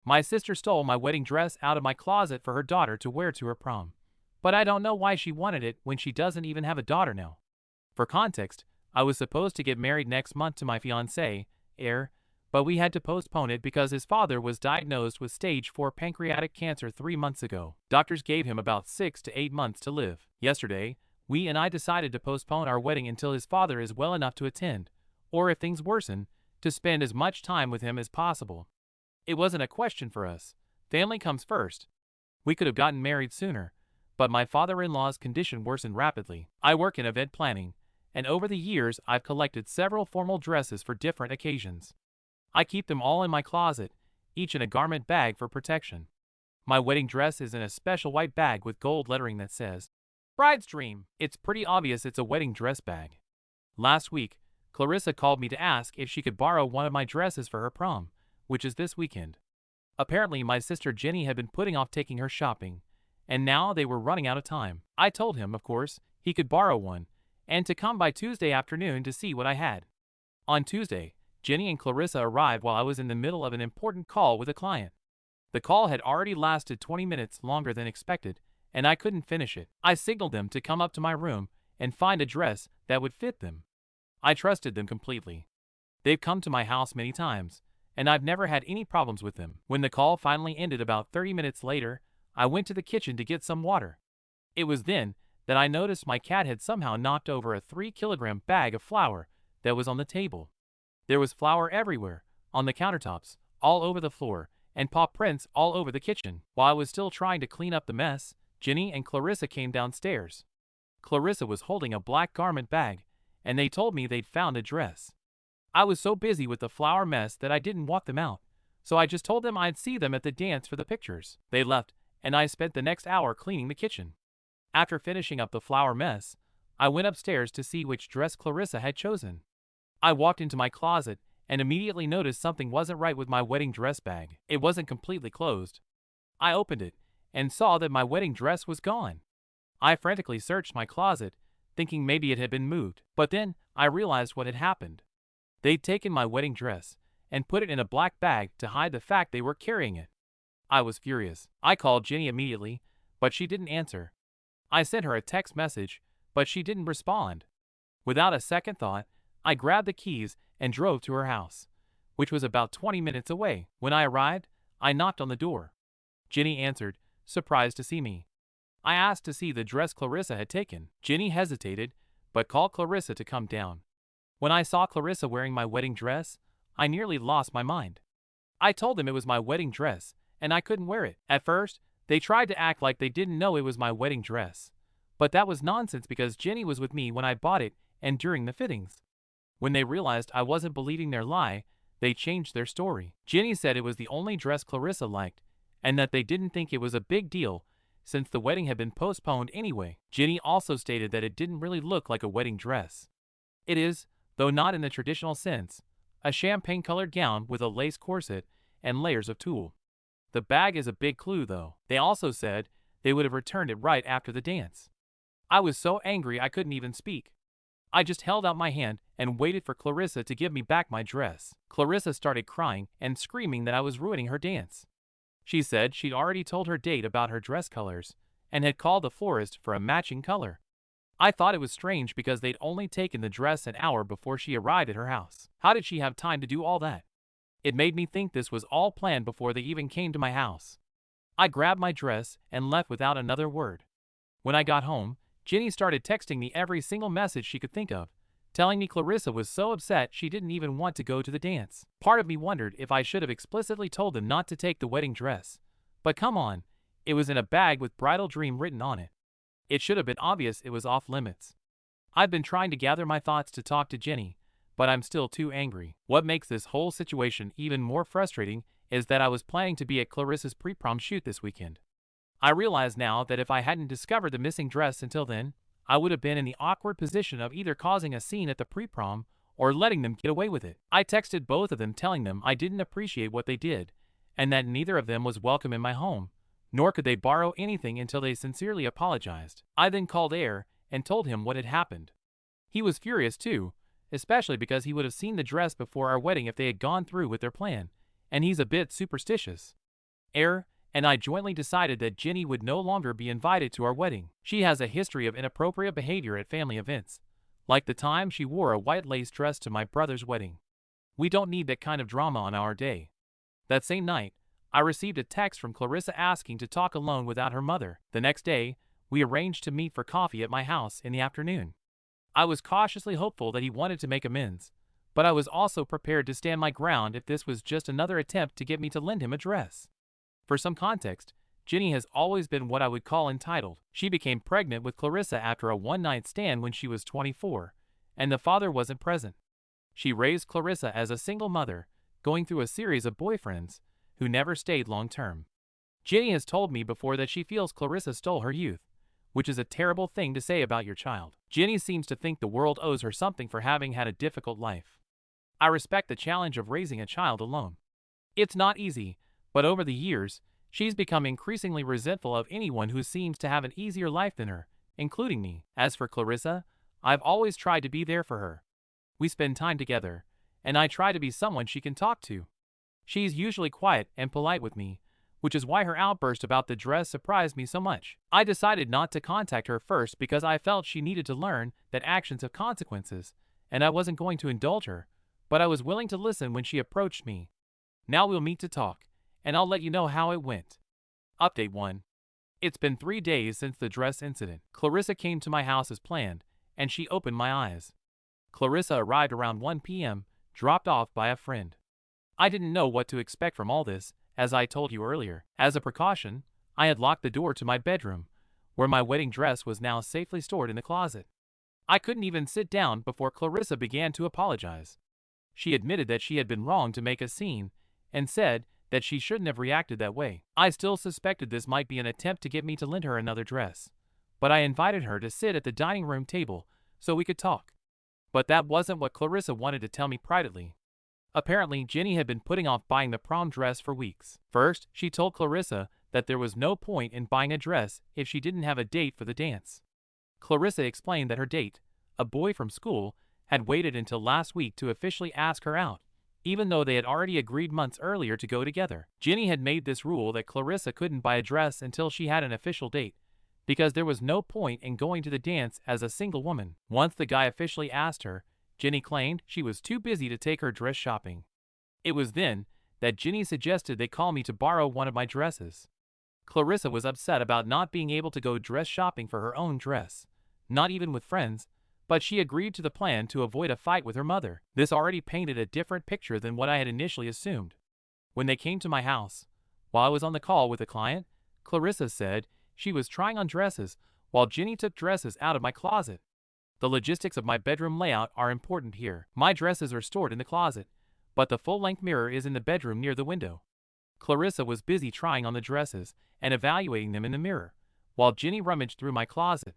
My sister stole my wedding dress out of my closet for her daughter to wear to her prom. But I don't know why she wanted it when she doesn't even have a daughter now. For context, I was supposed to get married next month to my fiancé, Air, but we had to postpone it because his father was diagnosed with stage 4 pancreatic cancer 3 months ago. Doctors gave him about 6 to 8 months to live. Yesterday, we and I decided to postpone our wedding until his father is well enough to attend, or if things worsen, to spend as much time with him as possible. It wasn't a question for us. Family comes first. We could have gotten married sooner, but my father-in-law's condition worsened rapidly. I work in event planning, and over the years I've collected several formal dresses for different occasions. I keep them all in my closet, each in a garment bag for protection. My wedding dress is in a special white bag with gold lettering that says, Bride's Dream. It's pretty obvious it's a wedding dress bag. Last week, Clarissa called me to ask if she could borrow one of my dresses for her prom, which is this weekend. Apparently my sister Jenny had been putting off taking her shopping, and now they were running out of time. I told him, of course, he could borrow one, and to come by Tuesday afternoon to see what I had. On Tuesday, Jenny and Clarissa arrived while I was in the middle of an important call with a client. The call had already lasted 20 minutes longer than expected, and I couldn't finish it. I signaled them to come up to my room and find a dress that would fit them. I trusted them completely. They've come to my house many times, and I've never had any problems with them. When the call finally ended about 30 minutes later, I went to the kitchen to get some water. It was then that I noticed my cat had somehow knocked over a 3-kilogram bag of flour that was on the table. There was flour everywhere, on the countertops, all over the floor, and paw prints all over the kitchen. While I was still trying to clean up the mess, Jenny and Clarissa came downstairs. Clarissa was holding a black garment bag, and they told me they'd found a dress. I was so busy with the flour mess that I didn't walk them out, so I just told them I'd see them at the dance for the pictures. They left, and I spent the next hour cleaning the kitchen. After finishing up the flour mess, I went upstairs to see which dress Clarissa had chosen. I walked into my closet and immediately noticed something wasn't right with my wedding dress bag. It wasn't completely closed. I opened it and saw that my wedding dress was gone. I frantically searched my closet, thinking maybe it had been moved, but then I realized what had happened. They'd taken my wedding dress and put it in a black bag to hide the fact they were carrying it. I was furious. I called Jenny immediately, but she didn't answer. I sent her a text message, but she didn't respond. Without a second thought, I grabbed the keys and drove to her house, which was about 20 minutes away. When I arrived, I knocked on the door. Jenny answered, surprised to see me. I asked to see the dress Clarissa had taken. Jenny hesitated, but called Clarissa to come down. When I saw Clarissa wearing my wedding dress, I nearly lost my mind. I told them it was my wedding dress, and I couldn't wear it. At first, they tried to act like they didn't know it was my wedding dress, but that was nonsense because Jenny was with me when I bought it and during the fittings. When they realized I wasn't believing their lie, they changed their story. Jenny said it was the only dress Clarissa liked, and that they didn't think it was a big deal since the wedding had been postponed anyway. Jenny also stated that it didn't really look like a wedding dress. It is, though not in the traditional sense, a champagne-colored gown with a lace corset and layers of tulle. The bag is a big clue though. They also said they would have returned it right after the dance. I was so angry I couldn't even speak. I just held out my hand and waited for Clarissa to give me back my dress. Clarissa started crying and screaming that I was ruining her dance. She said she'd already told her date about her dress colors and had called the florist for a matching color. I thought it was strange because they'd only taken the dress an hour before she arrived at her house. How did she have time to do all that? It made me think this was all planned before they even came to my house. I grabbed my dress and left without another word. When I got home, Jenny started texting me every single message she could think of, telling me Clarissa was so upset she didn't even want to go to the dance. Part of me wondered if I should have explicitly told them not to take the wedding dress. But come on, it was in a bag with Bridal Dream written on it. It should have been obvious it was off limits. I've been trying to gather my thoughts to talk to Jenny, but I'm still too angry. What makes this whole situation even more frustrating is that I was planning to be at Clarissa's pre-prom shoot this weekend. I realize now that if I hadn't discovered the missing dress until then, I would have been in the awkward position of either causing a scene at the pre-prom or letting them get away with it. I texted both of them telling them I didn't appreciate what they did, and that neither of them was welcome in my home, nor could they borrow anything until they sincerely apologized. I then called Air and told him what had happened. He was furious too, especially because he would have seen the dress before our wedding if they had gone through with their plan, and he's a bit superstitious. and I jointly decided that Ginny would no longer be invited to our wedding. She has a history of inappropriate behavior at family events, like the time she wore a white lace dress to my brother's wedding. We don't need that kind of drama on our day. That same night, I received a text from Clarissa asking to talk alone without her mother. The next day, we arranged to meet for coffee at my house in the afternoon. I was cautiously hopeful that he wanted to make amends, but I was also prepared to stand my ground if this was just another attempt to get me to lend him a dress. For some context, Ginny has always been what I would call entitled. She became pregnant with Clarissa after a one-night stand when she was 24, and the father wasn't present. She raised Clarissa as a single mother, going through a series of boyfriends who never stayed long-term. Ginny has told me before that she feels Clarissa stole her youth, which is a terrible thing to say about your child. Ginny seems to think the world owes her something for having had a difficult life. I respect the challenge of raising a child alone. It's not easy, but over the years, she's become increasingly resentful of anyone who seems to have an easier life than her, including me. As for Clarissa, I've always tried to be there for her. We spend time together, and I try to be someone she can talk to. She's usually quiet and polite with me, which is why her outburst about the dress surprised me so much. I decided not to contact her first because I felt she needed to learn that actions have consequences, and I wasn't going to indulge her, but I was willing to listen when she approached me. Now we'll meet to talk, and I'll let you know how it went. Update 1. It's been 3 days since the dress incident. Clarissa came to my house as planned, and she opened my eyes. Clarissa arrived around 1 p.m., dropped off by a friend. I didn't know what to expect from all this, as I told you earlier. As a precaution, I had locked the door to my bedroom, where my wedding dress was now safely stored in the closet. I couldn't even sit down before Clarissa began to apologize. She admitted that she had been wrong to make a scene, and said that she shouldn't have reacted that way. I still suspected this might be an attempt to get me to lend her another dress, but I invited her to sit at the dining room table so we could talk. But that wasn't what Clarissa wanted to tell me privately. Apparently, Ginny had been putting off buying the prom dress for weeks. First, she told Clarissa that there was no point in buying a dress if she didn't have a date for the dance. Clarissa explained that her date, a boy from school, had waited until last week to officially ask her out, even though they had already agreed months earlier to go together. Ginny had made this rule that Clarissa couldn't buy a dress until she had an official date, because there was no point in going to the dance as a single woman. Once the guy officially asked her, Ginny claimed she was too busy to take her dress shopping. It was then that Ginny suggested they call me to borrow one of my dresses. Clarissa was upset about not being able to go dress shopping for her own dress, not even with friends, but she agreed to the plan to avoid a fight with her mother. This already painted a different picture than what I had initially assumed. When they came to my house, while I was on the call with a client, Clarissa said she was trying on dresses while Ginny took dresses out of my closet. The logistics of my bedroom layout are important here. My dresses are stored in the closet, but the full-length mirror is in the bedroom near the window. Clarissa was busy trying on the dresses and evaluating them in the mirror, while Ginny rummaged through my closet.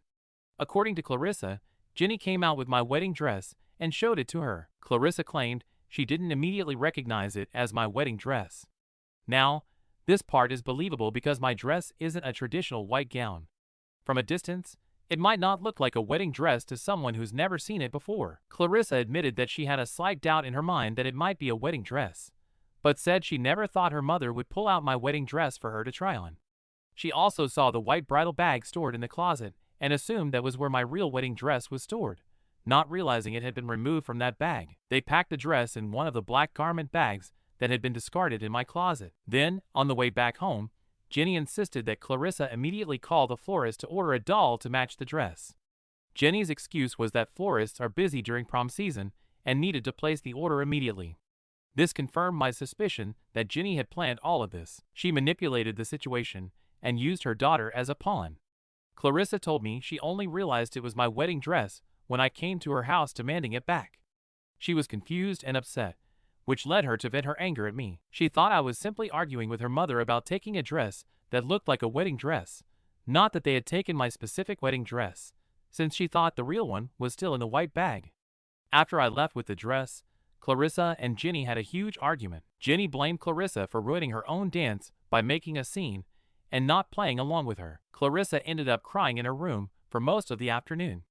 According to Clarissa, Ginny came out with my wedding dress and showed it to her. Clarissa claimed she didn't immediately recognize it as my wedding dress. Now, this part is believable because my dress isn't a traditional white gown. From a distance, it might not look like a wedding dress to someone who's never seen it before. Clarissa admitted that she had a slight doubt in her mind that it might be a wedding dress, but said she never thought her mother would pull out my wedding dress for her to try on. She also saw the white bridal bag stored in the closet and assumed that was where my real wedding dress was stored, not realizing it had been removed from that bag. They packed the dress in one of the black garment bags that had been discarded in my closet. Then, on the way back home, Ginny insisted that Clarissa immediately call the florist to order a doll to match the dress. Jenny's excuse was that florists are busy during prom season and needed to place the order immediately. This confirmed my suspicion that Ginny had planned all of this. She manipulated the situation and used her daughter as a pawn. Clarissa told me she only realized it was my wedding dress when I came to her house demanding it back. She was confused and upset, which led her to vent her anger at me. She thought I was simply arguing with her mother about taking a dress that looked like a wedding dress, not that they had taken my specific wedding dress, since she thought the real one was still in the white bag. After I left with the dress, Clarissa and Ginny had a huge argument. Ginny blamed Clarissa for ruining her own dance by making a scene and not playing along with her. Clarissa ended up crying in her room for most of the afternoon.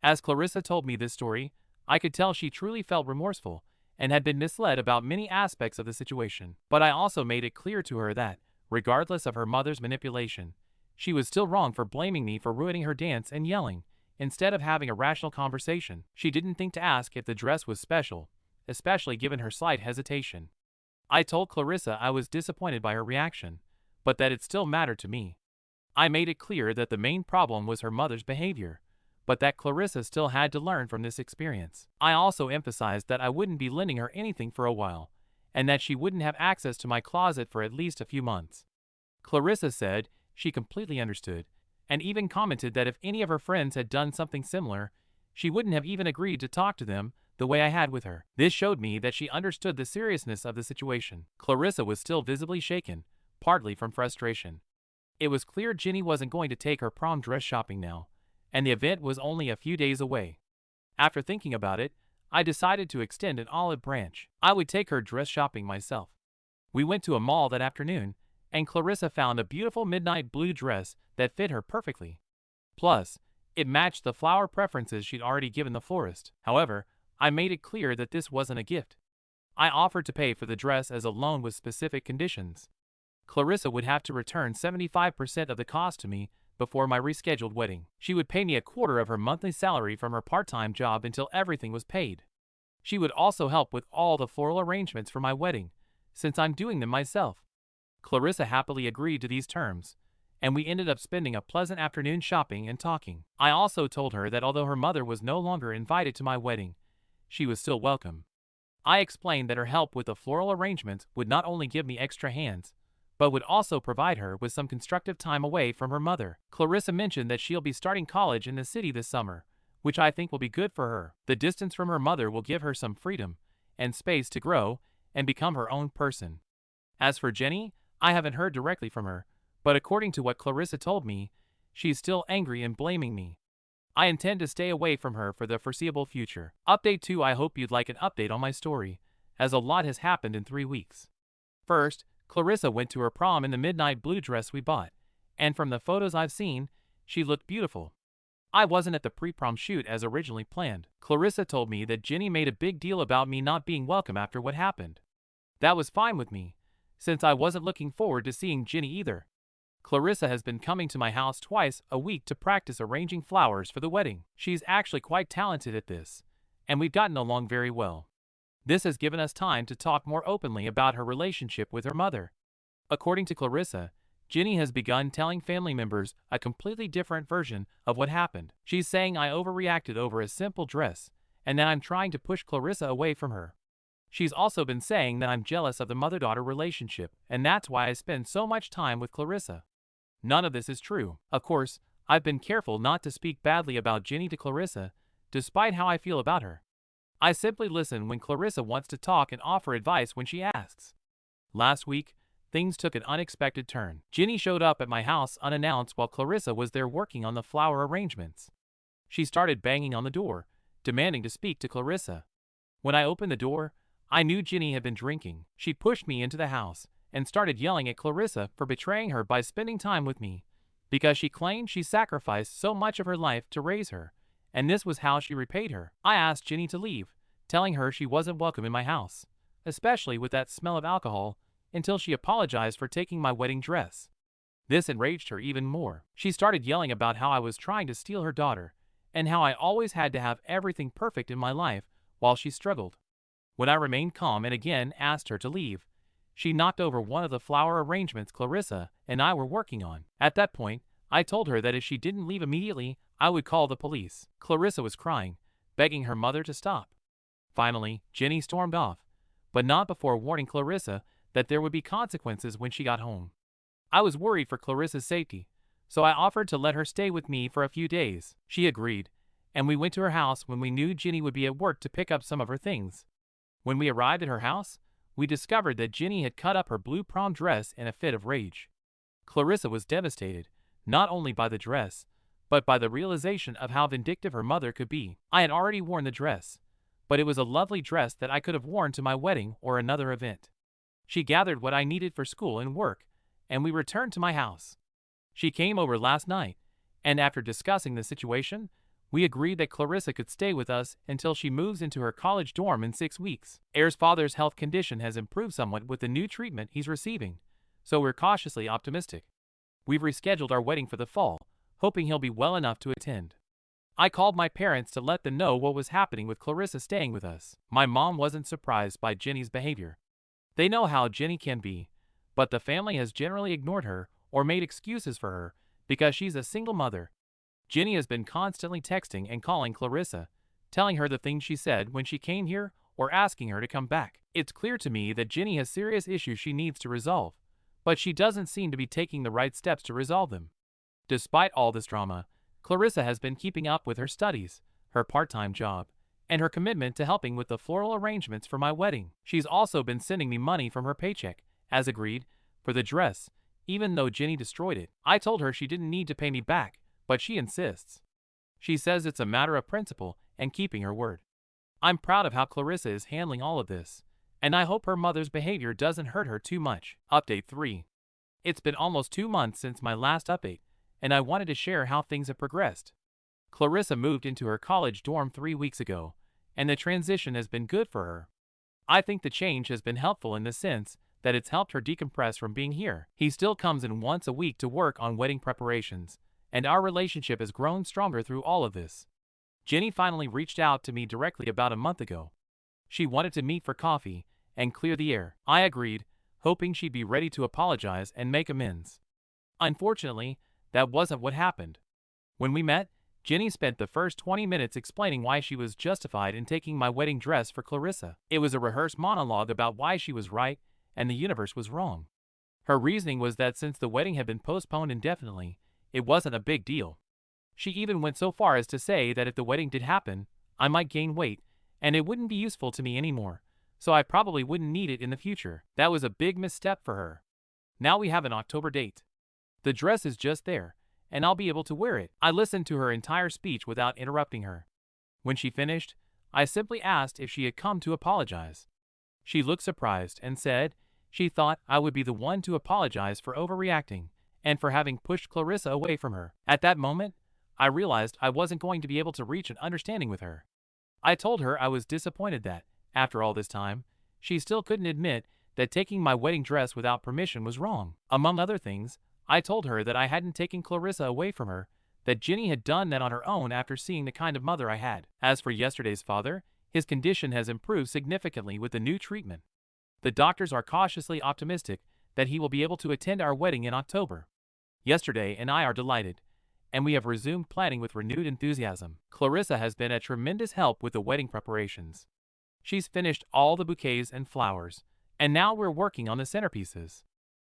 As Clarissa told me this story, I could tell she truly felt remorseful and had been misled about many aspects of the situation. But I also made it clear to her that, Regardless of her mother's manipulation, she was still wrong for blaming me for ruining her dance and yelling, instead of having a rational conversation. She didn't think to ask if the dress was special, especially given her slight hesitation. I told Clarissa I was disappointed by her reaction, but that it still mattered to me. I made it clear that the main problem was her mother's behavior, but that Clarissa still had to learn from this experience. I also emphasized that I wouldn't be lending her anything for a while, and that she wouldn't have access to my closet for at least a few months. Clarissa said she completely understood, and even commented that if any of her friends had done something similar, she wouldn't have even agreed to talk to them the way I had with her. This showed me that she understood the seriousness of the situation. Clarissa was still visibly shaken, partly from frustration. It was clear Ginny wasn't going to take her prom dress shopping now, and the event was only a few days away. After thinking about it, I decided to extend an olive branch. I would take her dress shopping myself. We went to a mall that afternoon, and Clarissa found a beautiful midnight blue dress that fit her perfectly. Plus, it matched the flower preferences she'd already given the florist. However, I made it clear that this wasn't a gift. I offered to pay for the dress as a loan with specific conditions. Clarissa would have to return 75% of the cost to me before my rescheduled wedding. She would pay me a quarter of her monthly salary from her part-time job until everything was paid. She would also help with all the floral arrangements for my wedding, since I'm doing them myself. Clarissa happily agreed to these terms, and we ended up spending a pleasant afternoon shopping and talking. I also told her that although her mother was no longer invited to my wedding, she was still welcome. I explained that her help with the floral arrangements would not only give me extra hands, but would also provide her with some constructive time away from her mother. Clarissa mentioned that she'll be starting college in the city this summer, which I think will be good for her. The distance from her mother will give her some freedom and space to grow and become her own person. As for Jenny, I haven't heard directly from her, but according to what Clarissa told me, she's still angry and blaming me. I intend to stay away from her for the foreseeable future. Update 2. I hope you'd like an update on my story, as a lot has happened in 3 weeks. First, Clarissa went to her prom in the midnight blue dress we bought, and from the photos I've seen, she looked beautiful. I wasn't at the pre-prom shoot as originally planned. Clarissa told me that Ginny made a big deal about me not being welcome after what happened. That was fine with me, since I wasn't looking forward to seeing Ginny either. Clarissa has been coming to my house twice a week to practice arranging flowers for the wedding. She's actually quite talented at this, and we've gotten along very well. This has given us time to talk more openly about her relationship with her mother. According to Clarissa, Ginny has begun telling family members a completely different version of what happened. She's saying I overreacted over a simple dress, and that I'm trying to push Clarissa away from her. She's also been saying that I'm jealous of the mother-daughter relationship, and that's why I spend so much time with Clarissa. None of this is true. Of course, I've been careful not to speak badly about Ginny to Clarissa, despite how I feel about her. I simply listen when Clarissa wants to talk and offer advice when she asks. Last week, things took an unexpected turn. Ginny showed up at my house unannounced while Clarissa was there working on the flower arrangements. She started banging on the door, demanding to speak to Clarissa. When I opened the door, I knew Ginny had been drinking. She pushed me into the house and started yelling at Clarissa for betraying her by spending time with me, because she claimed she sacrificed so much of her life to raise her, and this was how she repaid her. I asked Ginny to leave, telling her she wasn't welcome in my house, especially with that smell of alcohol, until she apologized for taking my wedding dress. This enraged her even more. She started yelling about how I was trying to steal her daughter, and how I always had to have everything perfect in my life while she struggled. When I remained calm and again asked her to leave, she knocked over one of the flower arrangements Clarissa and I were working on. At that point, I told her that if she didn't leave immediately, I would call the police. Clarissa was crying, begging her mother to stop. Finally, Ginny stormed off, but not before warning Clarissa that there would be consequences when she got home. I was worried for Clarissa's safety, so I offered to let her stay with me for a few days. She agreed, and we went to her house when we knew Ginny would be at work to pick up some of her things. When we arrived at her house, we discovered that Ginny had cut up her blue prom dress in a fit of rage. Clarissa was devastated, not only by the dress, but by the realization of how vindictive her mother could be. I had already worn the dress, but it was a lovely dress that I could have worn to my wedding or another event. She gathered what I needed for school and work, and we returned to my house. She came over last night, and after discussing the situation, we agreed that Clarissa could stay with us until she moves into her college dorm in 6 weeks. Air's father's health condition has improved somewhat with the new treatment he's receiving, so we're cautiously optimistic. We've rescheduled our wedding for the fall, hoping he'll be well enough to attend. I called my parents to let them know what was happening with Clarissa staying with us. My mom wasn't surprised by Jenny's behavior. They know how Jenny can be, but the family has generally ignored her or made excuses for her because she's a single mother. Jenny has been constantly texting and calling Clarissa, telling her the things she said when she came here or asking her to come back. It's clear to me that Jenny has serious issues she needs to resolve, but she doesn't seem to be taking the right steps to resolve them. Despite all this drama, Clarissa has been keeping up with her studies, her part-time job, and her commitment to helping with the floral arrangements for my wedding. She's also been sending me money from her paycheck, as agreed, for the dress, even though Jenny destroyed it. I told her she didn't need to pay me back, but she insists. She says it's a matter of principle and keeping her word. I'm proud of how Clarissa is handling all of this, and I hope her mother's behavior doesn't hurt her too much. Update 3. It's been almost 2 months since my last update, and I wanted to share how things have progressed. Clarissa moved into her college dorm 3 weeks ago, and the transition has been good for her. I think the change has been helpful in the sense that it's helped her decompress from being here. He still comes in once a week to work on wedding preparations, and our relationship has grown stronger through all of this. Jenny finally reached out to me directly about a month ago. She wanted to meet for coffee and clear the air. I agreed, hoping she'd be ready to apologize and make amends. Unfortunately, that wasn't what happened. When we met, Jenny spent the first 20 minutes explaining why she was justified in taking my wedding dress for Clarissa. It was a rehearsed monologue about why she was right and the universe was wrong. Her reasoning was that since the wedding had been postponed indefinitely, it wasn't a big deal. She even went so far as to say that if the wedding did happen, I might gain weight, and it wouldn't be useful to me anymore, so I probably wouldn't need it in the future. That was a big misstep for her. Now we have an October date. The dress is just there, and I'll be able to wear it. I listened to her entire speech without interrupting her. When she finished, I simply asked if she had come to apologize. She looked surprised and said she thought I would be the one to apologize for overreacting and for having pushed Clarissa away from her. At that moment, I realized I wasn't going to be able to reach an understanding with her. I told her I was disappointed that, after all this time, she still couldn't admit that taking my wedding dress without permission was wrong. Among other things, I told her that I hadn't taken Clarissa away from her, that Jenny had done that on her own after seeing the kind of mother I had. As for yesterday's father, his condition has improved significantly with the new treatment. The doctors are cautiously optimistic that he will be able to attend our wedding in October. Yesterday and I are delighted, and we have resumed planning with renewed enthusiasm. Clarissa has been a tremendous help with the wedding preparations. She's finished all the bouquets and flowers, and now we're working on the centerpieces.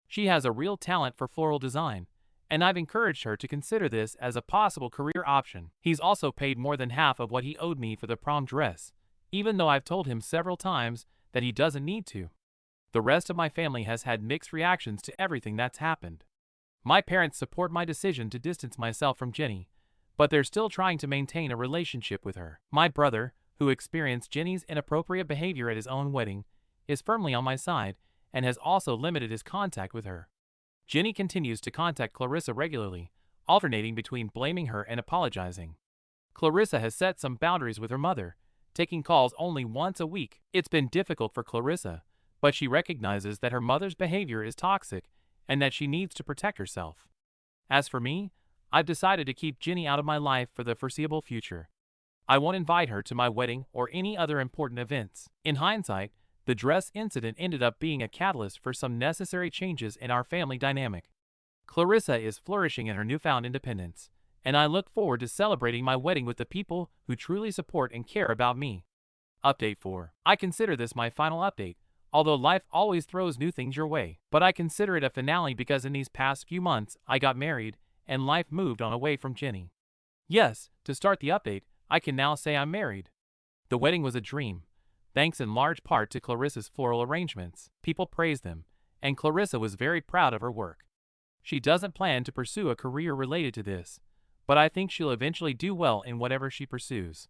She has a real talent for floral design, and I've encouraged her to consider this as a possible career option. He's also paid more than half of what he owed me for the prom dress, even though I've told him several times that he doesn't need to. The rest of my family has had mixed reactions to everything that's happened. My parents support my decision to distance myself from Jenny, but they're still trying to maintain a relationship with her. My brother, who experienced Jenny's inappropriate behavior at his own wedding, is firmly on my side and has also limited his contact with her. Jenny continues to contact Clarissa regularly, alternating between blaming her and apologizing. Clarissa has set some boundaries with her mother, taking calls only once a week. It's been difficult for Clarissa, but she recognizes that her mother's behavior is toxic and that she needs to protect herself. As for me, I've decided to keep Jenny out of my life for the foreseeable future. I won't invite her to my wedding or any other important events. In hindsight, the dress incident ended up being a catalyst for some necessary changes in our family dynamic. Clarissa is flourishing in her newfound independence, and I look forward to celebrating my wedding with the people who truly support and care about me. Update 4. I consider this my final update, although life always throws new things your way. But I consider it a finale because in these past few months I got married, and life moved on away from Jenny. Yes, to start the update, I can now say I'm married. The wedding was a dream, thanks in large part to Clarissa's floral arrangements. People praised them, and Clarissa was very proud of her work. She doesn't plan to pursue a career related to this, but I think she'll eventually do well in whatever she pursues.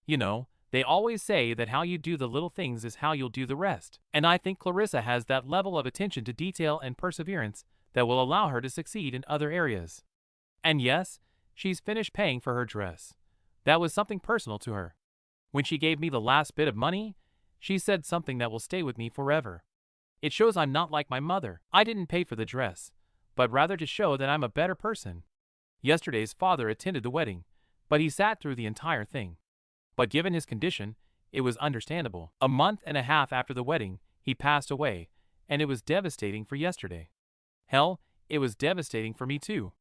You know, they always say that how you do the little things is how you'll do the rest. And I think Clarissa has that level of attention to detail and perseverance that will allow her to succeed in other areas. And yes, she's finished paying for her dress. That was something personal to her. When she gave me the last bit of money, she said something that will stay with me forever. It shows I'm not like my mother. I didn't pay for the dress, but rather to show that I'm a better person. Yesterday's father attended the wedding, but he sat through the entire thing. But given his condition, it was understandable. A month and a half after the wedding, he passed away, and it was devastating for yesterday. Hell, it was devastating for me too.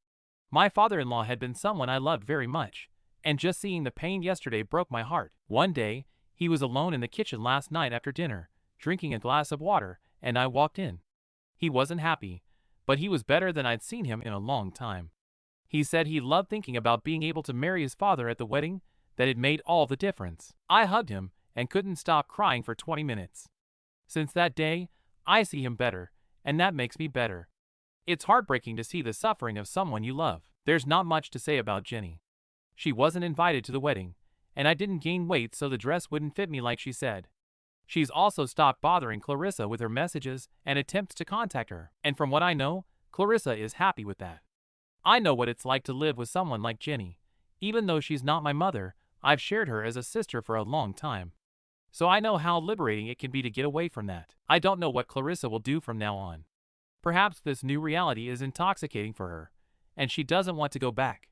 My father-in-law had been someone I loved very much, and just seeing the pain yesterday broke my heart. One day, he was alone in the kitchen last night after dinner, drinking a glass of water, and I walked in. He wasn't happy, but he was better than I'd seen him in a long time. He said he loved thinking about being able to marry his father at the wedding, that it made all the difference. I hugged him and couldn't stop crying for 20 minutes. Since that day, I see him better, and that makes me better. It's heartbreaking to see the suffering of someone you love. There's not much to say about Jenny. She wasn't invited to the wedding, and I didn't gain weight so the dress wouldn't fit me like she said. She's also stopped bothering Clarissa with her messages and attempts to contact her, and from what I know, Clarissa is happy with that. I know what it's like to live with someone like Jenny. Even though she's not my mother, I've shared her as a sister for a long time. So I know how liberating it can be to get away from that. I don't know what Clarissa will do from now on. Perhaps this new reality is intoxicating for her, and she doesn't want to go back.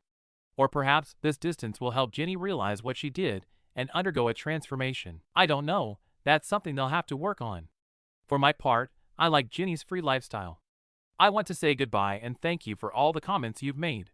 Or perhaps this distance will help Jenny realize what she did and undergo a transformation. I don't know, that's something they'll have to work on. For my part, I like Jenny's free lifestyle. I want to say goodbye and thank you for all the comments you've made.